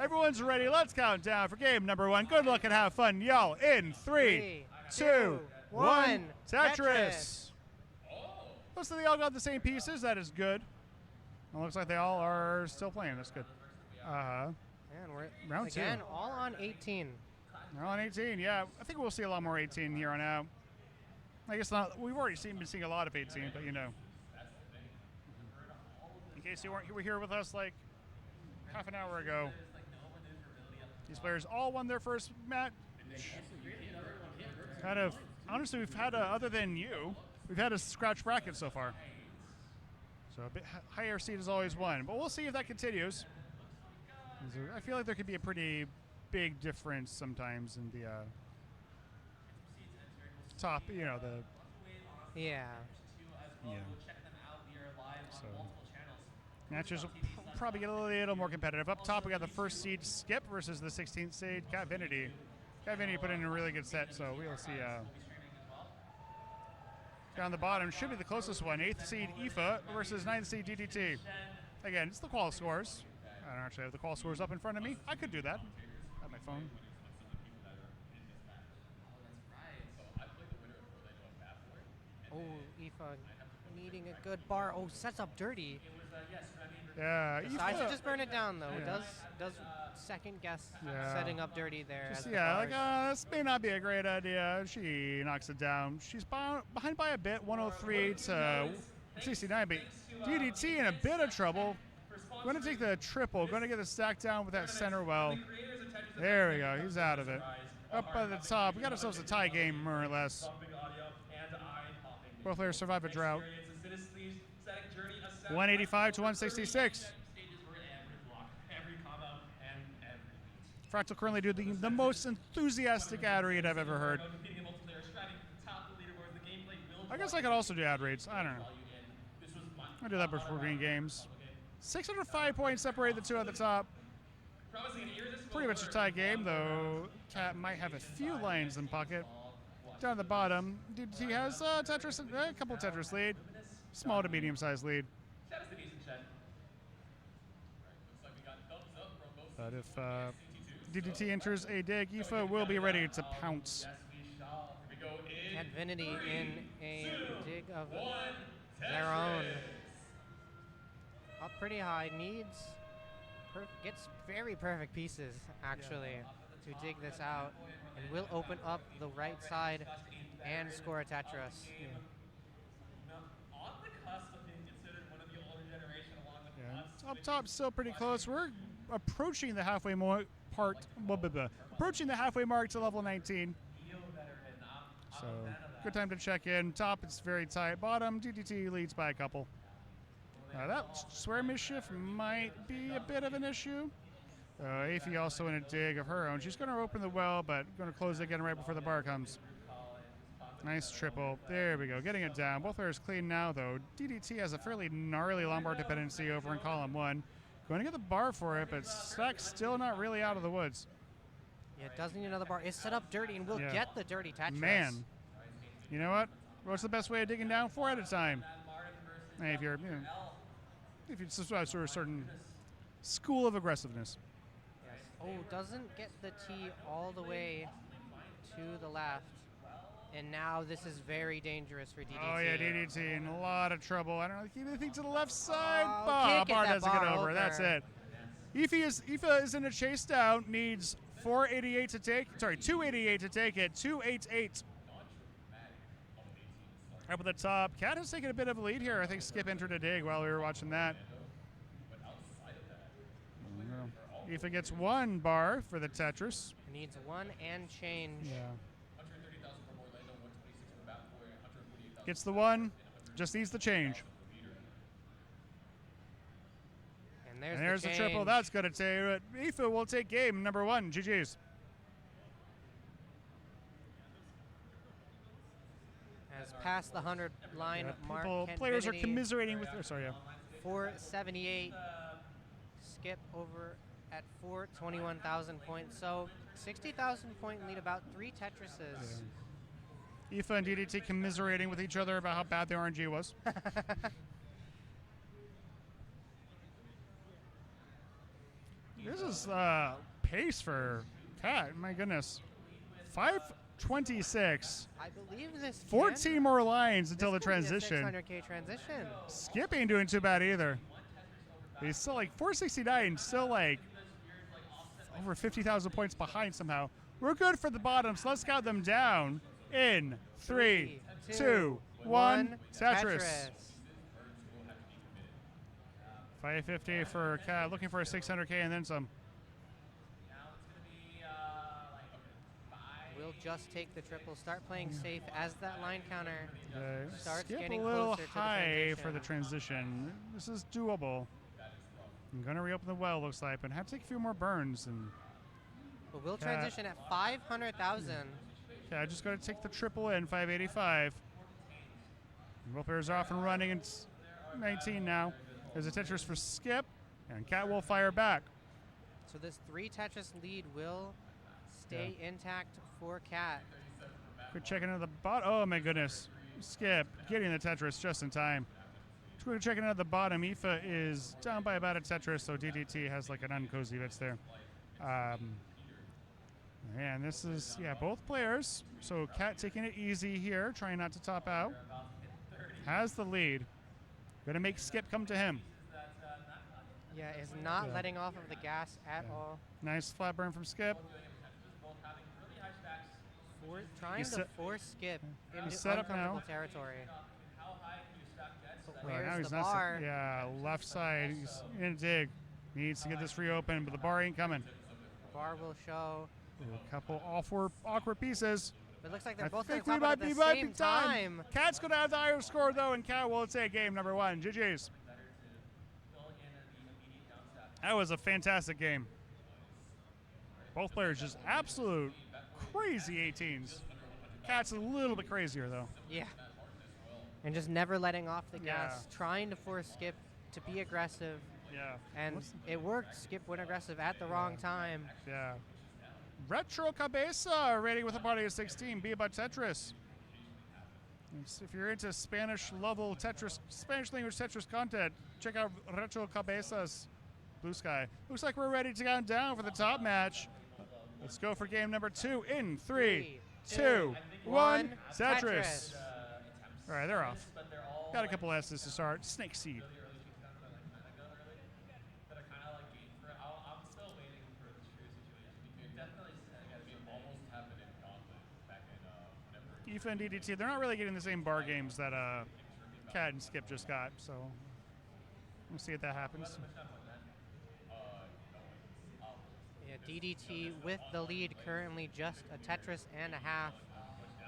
Everyone's ready. Let's count down for game number 1. Good luck and have fun, y'all. In 3, 2, 1. Tetris. Looks like they all got the same pieces. That is good. It looks like they all are still playing. That's good. And we're round again 2. all on 18. They're on 18, yeah. I think we'll see a lot more 18 here on out. I guess not. We've already been seeing a lot of 18, but you know. In case you were here with us like half an hour ago, these players all won their first match. Kind of, honestly, we've had other than you, we've had a scratch bracket so far. So a bit higher seed is always won, but we'll see if that continues. I feel like there could be a pretty big difference sometimes in the top, you know, the... Yeah. So matches will probably get a little more competitive. Up top, we got the first seed Skip versus the 16th seed Catvinity. Catvinity put in a really good set, so we'll see. Down the bottom should be the closest one. 8th seed Aoife versus 9th seed DDT. Again, it's the qual scores. I don't actually have the qual scores up in front of me. I could do that on my phone. Oh, Aoife needing a good bar. Oh, sets up dirty. Yeah, I should just burn it down though. Yeah. Does second guess setting up dirty there. Just, this may not be a great idea. She knocks it down. She's behind by a bit, 103 to 69, but DDT in a bit of trouble. Going to take the triple. Going to get the stack down with that center well. There we go. He's out of it. Up by the top. We got ourselves a tie game, more or less. Both players survive a drought. 185 to 166. Fractal currently doing the most enthusiastic ad read I've ever heard. I guess I could also do ad reads. I don't know. I'll do that before green games. 605 points separate the two at the top. Pretty much a tie game, though Cat might have a few lines in pocket. Down at the bottom, DDT has Tetris, a couple Tetris lead. Small to medium-sized lead. But if DDT enters a dig, Aoife will be ready to pounce. Catvinity in a dig of their own. Up pretty high, gets very perfect pieces, actually, to dig this out, and will open up the right side and score a Tetris. Yeah. Up top, still pretty close. We're approaching the halfway mark. Approaching the halfway mark to level 19. So good time to check in. Top, it's very tight. Bottom, DDT leads by a couple. That swear mischief might be a bit of an issue. Aoife also in a dig of her own. She's going to open the well, but going to close it again right before the bar comes. Nice triple. There we go. Getting it down. Both players clean now, though. DDT has a fairly gnarly Lombard dependency over in column 1. Going to get the bar for it, but Stack's still not really out of the woods. Yeah, it does need another bar. It's set up dirty, and we'll get the dirty Tetris. Man. You know what? What's the best way of digging down? 4 at a time. Hey, if you're, if you subscribe to a certain school of aggressiveness. Yes. Oh, doesn't get the T all the way to the left. And now this is very dangerous for DDT. Oh, yeah, DDT in a lot of trouble. I don't know, keep anything to the left side. Bar doesn't get over. That's it. Aoife is in a chase down, needs 488 to take, 288 to take it, 288. Up at the top. Cat has taken a bit of a lead here. I think Skip entered a dig while we were watching that. Aoife gets 1 bar for the Tetris. Needs 1 and change. Yeah. Gets the 1, just needs the change. And there's the triple. That's going to take it. Aoife will take game number 1. GG's. Has passed the 100 line mark. Players are commiserating with. 478. Skip over at 421,000 points. So 60,000 point lead, about 3 Tetrises. Yeah. Aoife and DDT commiserating with each other about how bad the RNG was. This is pace for Cat. My goodness. 5:26. I believe this 14 more lines until the this could be a transition. 600K transition. Skip ain't doing too bad either. He's still like 469, still like over 50,000 points behind somehow. We're good for the bottom, so let's count them down in 3, 2, 1. Tetris. 550 for Cat, looking for a 600K and then some. We'll just take the triple, start playing safe as that line counter starts Skip getting a little closer to the high transition. for the transition. This is doable. I'm gonna reopen the well, looks like, but have to take a few more burns. And But we'll transition at 500,000. yeah, I just gotta take the triple in 585. Both players are off and running. It's 19 now. There's a Tetris for Skip, and Cat will fire back. So this 3 Tetris lead will stay intact for Cat. Quick check into the bottom. Oh my goodness. Skip getting the Tetris just in time. Quick check into the bottom. Aoife is down by about a Tetris, so DDT has like an uncozy bits there. And this is, both players. So Cat taking it easy here, trying not to top out. Has the lead. Gonna make Skip come to him. Yeah, is not letting off of the gas at all. Nice flat burn from Skip. Trying to force Skip into set up uncomfortable now. territory. But Oh, where's now he's the not bar? left side. He's in a dig. Needs to get this reopened, but the bar ain't coming. The bar will show. A couple awkward pieces. It looks like they're I both think going we to top might it be at the same time. Cat's gonna have the higher score though, and Cat will take game number 1. GG's. That was a fantastic game. Both players just absolute crazy 18s. Cat's a little bit crazier though. Yeah. And just never letting off the gas, Yeah. trying to force Skip to be aggressive. Yeah. And it worked. Skip went aggressive at the wrong time. Yeah. Retro Cabeza rating with a party of 16. Be about Tetris. If you're into Spanish level Tetris, Spanish language Tetris content, check out Retro Cabeza's Blue Sky. Looks like we're ready to count down for the top match. Let's go for game number 2 in 3, 2, 1. Tetris. All right, they're off. Got a couple S's to start. Snake Seed. Aoife and DDT, they're not really getting the same bar games that Cat and Skip just got, so we'll see if that happens. Yeah, DDT with the lead currently just a Tetris and a half.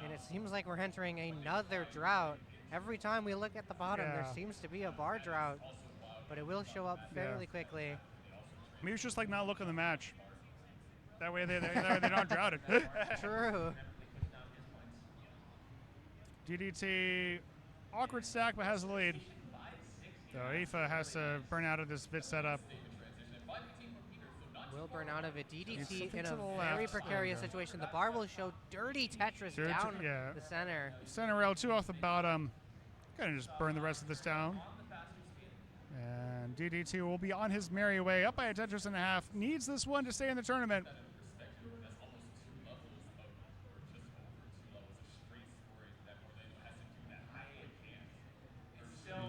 And it seems like we're entering another drought. Every time we look at the bottom, there seems to be a bar drought. But it will show up fairly quickly. Maybe it's just like not looking the match. That way they're not droughted. True. DDT, awkward stack, but has the lead. So Aoife has to burn out of this bit setup. Will burn out of it. DDT something in to a the very left. precarious situation. The bar will show dirty Tetris down the center. Center rail, 2 off the bottom. Gonna just burn the rest of this down. And DDT will be on his merry way, up by a Tetris and a half. Needs this one to stay in the tournament.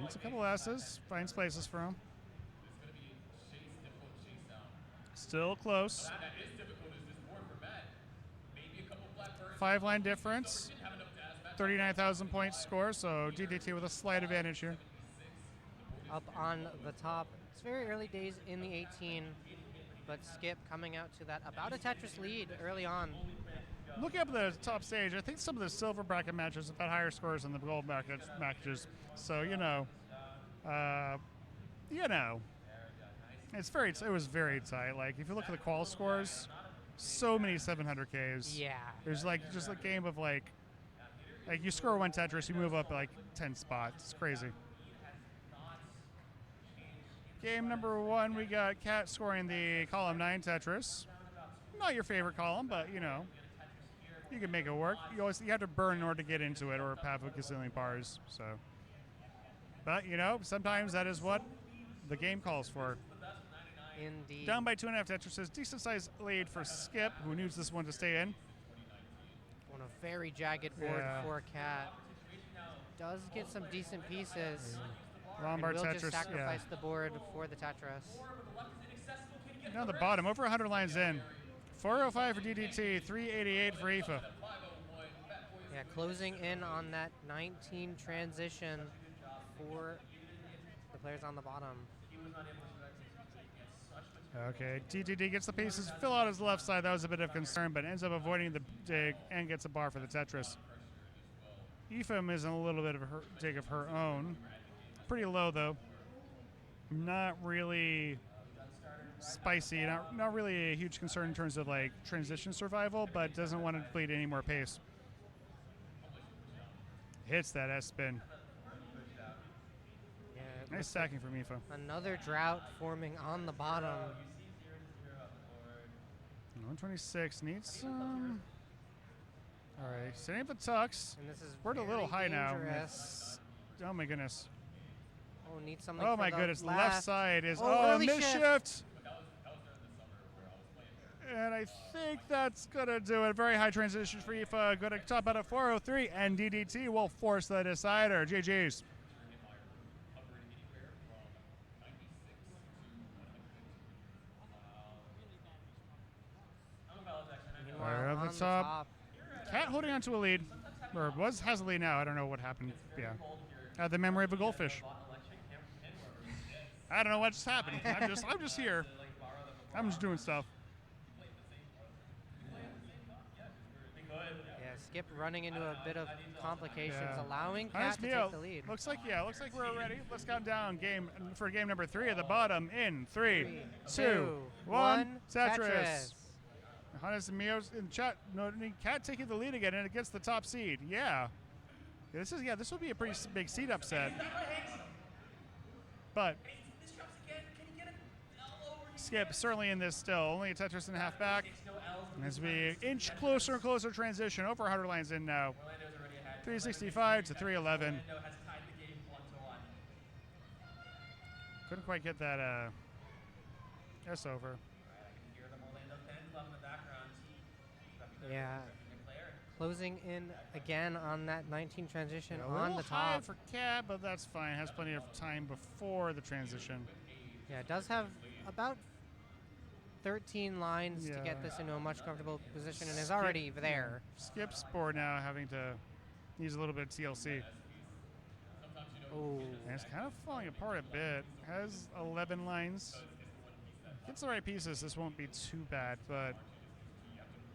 Needs a couple S's, finds places for him. Still close. 5-line difference. 39,000 points score, so DDT with a slight advantage here. Up on the top. It's very early days in the 18, but Skip coming out to that about a Tetris lead early on. Looking up at the top stage, I think some of the silver bracket matches have had higher scores than the gold bracket matches. So, it was very tight. Like, if you look at the qual scores, so many 700Ks. Yeah. There's just a game of like you score 1 Tetris, you move up 10 spots. It's crazy. Game number 1, we got Cat scoring the column 9 Tetris. Not your favorite column, but you can make it work. You have to burn in order to get into it, or have a gazillion bars. So, but sometimes that is what the game calls for. indeed. Down by 2.5 Tetrises. Decent sized lead for Skip, who needs this one to stay in. On a very jagged board Yeah. for Cat. Does get some decent pieces. Lombard and will Tetris. just sacrifice the board for the Tetris. Down the bottom, over 100 lines in. 405 for DDT, 388 for Aoife. Yeah, closing in on that 19 transition for the players on the bottom. Okay, DDT gets the pieces, fill out his left side. That was a bit of concern, but ends up avoiding the dig and gets a bar for the Tetris. Aoife is in a little bit of a dig of her own. Pretty low, though. Not really spicy, not really a huge concern in terms of like transition survival, but doesn't want to deplete any more pace. Hits that S-spin. Yeah, Nice stacking from Aoife. another drought forming on the bottom. 126 needs some. All right, setting up the tucks. And this is We're a little high now. dangerous. Oh my goodness. Oh, needs something Oh for my the goodness. The left. left side is early misshift. And I think that's gonna do it. Very high transition for Aoife. Going to top out at 403, and DDT will force the decider. GG's. Meanwhile, Right up on the top. Cat holding on to a lead, or has a lead now. I don't know what happened. Yeah, had the memory of a goldfish. I don't know what just happened. I'm just here. I'm just doing stuff. Yeah, Skip running into a bit of complications, Yeah. allowing Nice Cat to Mio. take the lead. Looks like we're ready. Let's count down for game number 3 at the bottom in 3, 2, 1. Tetris. Hannes and Mio's in chat. No, Cat taking the lead again, and it gets the top seed. Yeah. This will be a pretty big seed upset. But Skip certainly in this still. Only a Tetris and a half back. And as we inch closer and closer transition, over 100 lines in now. 365 to 311. Couldn't quite get that S over. Yeah. Closing in again on that 19 transition A on little the high top. for Cat, but that's fine. Has plenty of time before the transition. Yeah, it does have about 13 lines to Yeah. get this into a much comfortable position and is already there. Skip's board now needs a little bit of TLC. Oh, And it's kind of falling apart a bit. Has 11 lines. Gets the right pieces, this won't be too bad, but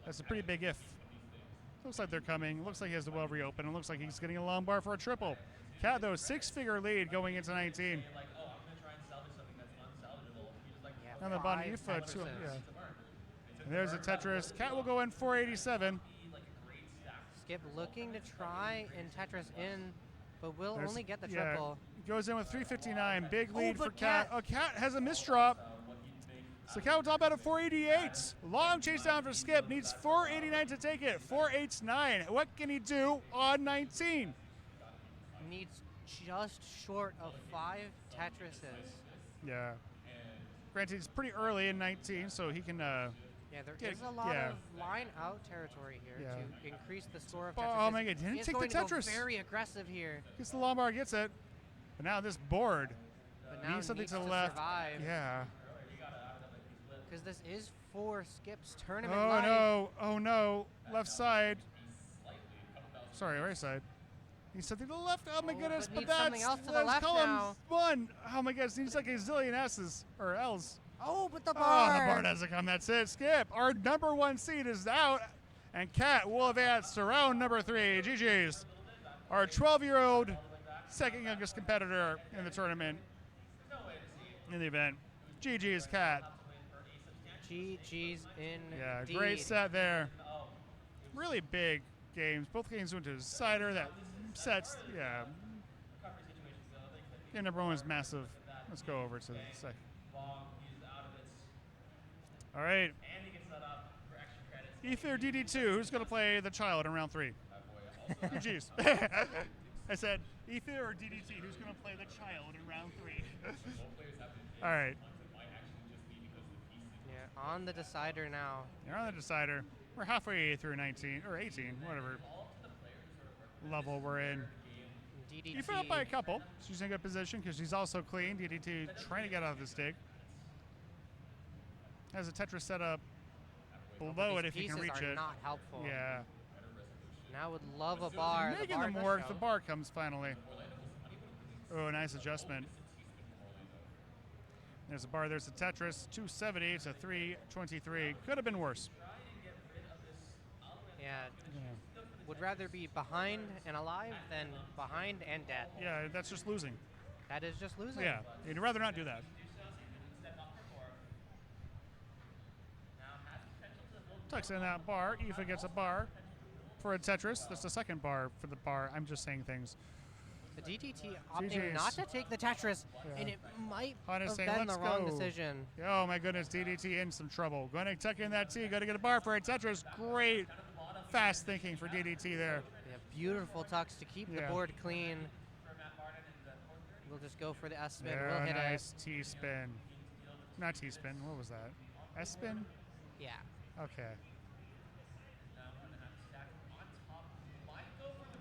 that's a pretty big if. Looks like they're coming. Looks like he has the well reopened. It looks like he's getting a long bar for a triple. Cat, though, 6-figure lead going into 19. yeah, On the bottom, 5 Aoife, Tetrises. And there's a Tetris. Cat will go in 487. Skip looking to try and Tetris in, but will There's- only get the yeah, triple. Goes in with 359. Big lead for but Cat. Cat- Cat has a misdrop. So Cat will top out at 488. Long chase down for Skip. Needs 489 to take it. 489. What can he do on 19? Needs just short of 5 Tetrises. Yeah. Granted, it's pretty early in 19, so he can. Yeah, there Yeah, is a lot yeah. of line out territory here Yeah. to increase the score of Oh, Tetrises. my God, didn't He is take the going to go Tetris. very aggressive here, Gets the long bar, gets it. But now this board but now needs something needs to the to left. survive. Yeah. Because this is for Skip's tournament Oh life. no! Oh no! Left side. Sorry, right side. Needs something to the left. Oh my Oh, goodness! but But needs something that's else to the left column now. 1. Oh my goodness! Needs like a zillion S's or L's. Oh, but the Oh, bar. the bar doesn't come. That's it. Skip. Our number 1 seed is out, and Cat will advance to round number 3. GG's. Our 12-year-old second youngest competitor in the tournament. In the event. GG's Cat. GG's in. Yeah, great set there. Really big games. Both games went to decider. That sets, yeah. Game number 1 is massive. Let's go over to the second. All right. Aoife or DD2, who's going to play the child in round 3? Jeez. I said, Aoife or DDT, who's going to play the child in round 3? All right. On the decider now. You're on the decider. We're halfway through 19 or 18, whatever level we're in. DDT. You fell up by a couple. She's in a good position because she's also clean. DDT trying to get out of the stick. Has a Tetris set up below it if you can reach are it. Not helpful. Yeah. Now would love a bar. Making them work. The bar comes finally. Oh, nice adjustment. There's a bar. There's a Tetris. 270 to 323. Could have been worse. Yeah. Would rather be behind and alive than behind and dead. Yeah, that's just losing. That is just losing. Yeah, you'd rather not do that. Tucks in that bar. Aoife gets a bar for a Tetris. That's the second bar for the bar. I'm just saying things. The DDT opting GG's. not to take the Tetris, and it might Hana's have saying, been the "Let's wrong go." decision. Oh my goodness, DDT in some trouble. Going to tuck in that T. Going to get a bar for a Tetris. Great fast thinking for DDT there. Yeah, beautiful tucks to keep the Yeah. board clean. We'll just go for the S spin. We'll hit Nice T-spin. Not T-spin. What was that? S-spin? it. Yeah. Okay. I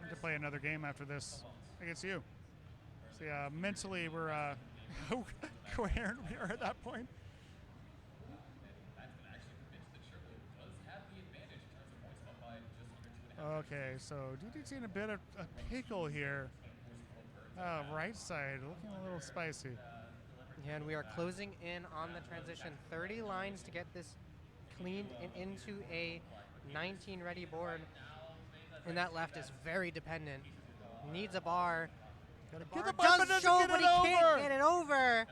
have to play another game after this against you. So yeah, mentally we're how coherent we are at that point. Okay, so DDT in a bit of a pickle here. Right side, looking a little spicy. And we are closing in on the transition. 30 lines to get this cleaned and into a 19 ready board. And that left is very dependent. Needs a bar. Get the bar, but doesn't show, get but it he over. can't get it over.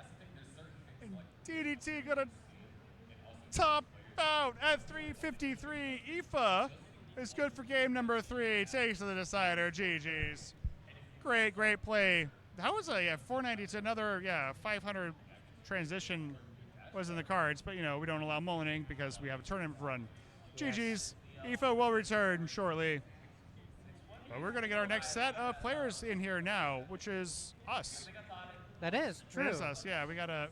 And DDT gonna top out at 353. Aoife is good for game number 3. Takes to the decider. GG's. Great play. That was a 490 to another 500 transition was in the cards, but you know we don't allow mullining because we have a tournament run. Yes. GG's. Aoife will return shortly. But we're gonna get our next set of players in here now, which is us. That is true. It is us. Yeah, we gotta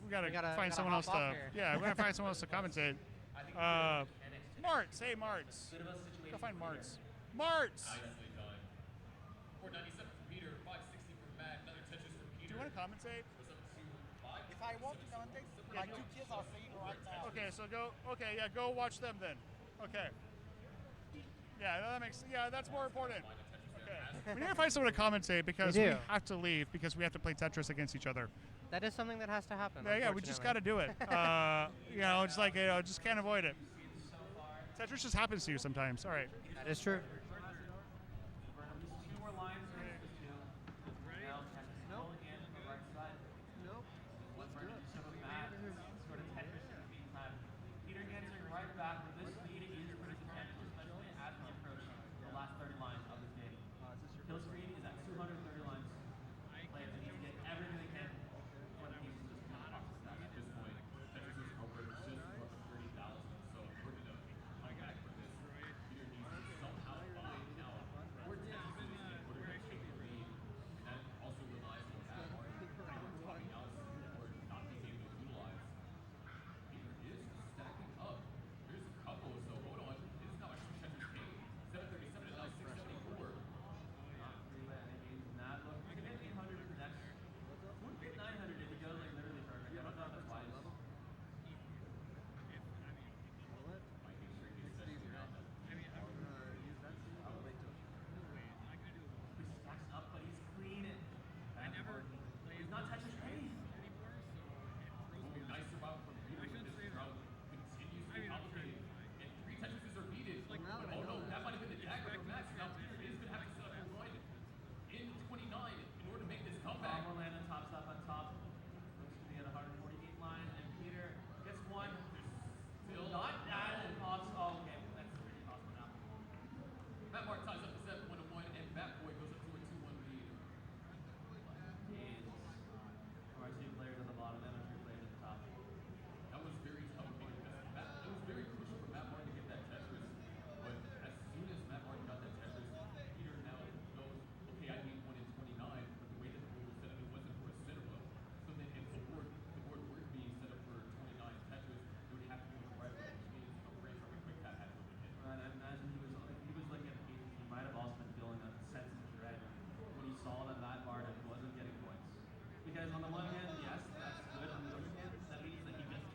find someone else hop to. off here. Yeah, we gotta find someone else to commentate. Martz, hey Martz. Go find Martz. Martz. Do you want to commentate? If I want to commentate, my 2 kids are saying right now. Okay, so go. Okay, yeah, go watch them then. Okay. Yeah, that makes. Yeah, that's more important. Okay. We need to find someone to commentate because we do. have to leave because we have to play Tetris against each other. That is something that has to happen. Yeah, we just got to do it. You know, it's like just can't avoid it. Tetris just happens to you sometimes. All right. That is true. on the one hand.